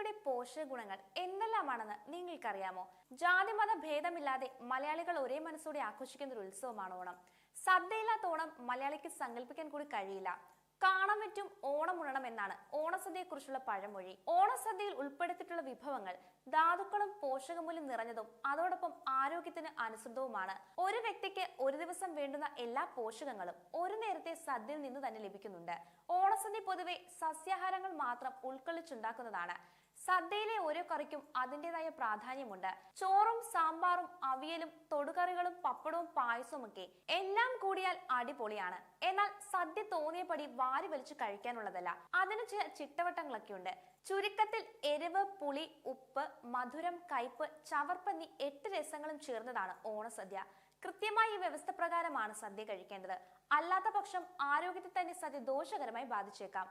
ഓണസദ്യയുടെ പോഷക ഗുണങ്ങൾ എന്തെല്ലാമാണെന്ന് നിങ്ങൾക്കറിയാമോ? ജാതിമത ഭേദമില്ലാതെ മലയാളികൾ ഒരേ മനസ്സോടെ ആഘോഷിക്കുന്ന ഒരു ഉത്സവമാണ് ഓണം. സദ്യയില്ലാത്ത ഓണം മലയാളിക്ക് സങ്കല്പിക്കാൻ കൂടി കഴിയില്ല. കാണം വിറ്റും ഓണം ഉണ്ണണം എന്നാണ് ഓണസദ്യയെ കുറിച്ചുള്ള പഴമൊഴി. ഓണസദ്യയിൽ ഉൾപ്പെടുത്തിയിട്ടുള്ള വിഭവങ്ങൾ ധാതുക്കളും പോഷകമൂല്യം നിറഞ്ഞതും അതോടൊപ്പം ആരോഗ്യത്തിന് അനുസൃതവുമാണ്. ഒരു വ്യക്തിക്ക് ഒരു ദിവസം വേണ്ടുന്ന എല്ലാ പോഷകങ്ങളും ഒരു നേരത്തെ സദ്യയിൽ നിന്ന് തന്നെ ലഭിക്കുന്നുണ്ട്. ഓണസദ്യ പൊതുവെ സസ്യാഹാരങ്ങൾ മാത്രം ഉൾക്കൊള്ളിച്ചുണ്ടാക്കുന്നതാണ്. സദ്യയിലെ ഓരോ കറിക്കും അതിൻ്റെതായ പ്രാധാന്യമുണ്ട്. ചോറും സാമ്പാറും അവിയലും തൊടുകറികളും പപ്പടവും പായസവും ഒക്കെ എല്ലാം കൂടിയാൽ അടിപൊളിയാണ്. എന്നാൽ സദ്യ തോന്നിയപടി വാരി വലിച്ചു കഴിക്കാനുള്ളതല്ല. അതിന് ചില ചിട്ടവട്ടങ്ങളൊക്കെ ഉണ്ട്. ചുരുക്കത്തിൽ എരിവ്, പുളി, ഉപ്പ്, മധുരം, കയ്പ്, ചവർപ്പ് എന്നീ 8 രസങ്ങളും ചേർന്നതാണ് ഓണസദ്യ. കൃത്യമായി ഈ വ്യവസ്ഥ പ്രകാരമാണ് സദ്യ കഴിക്കേണ്ടത്. അല്ലാത്ത പക്ഷം ആരോഗ്യത്തെ തന്നെ സദ്യ ദോഷകരമായി ബാധിച്ചേക്കാം.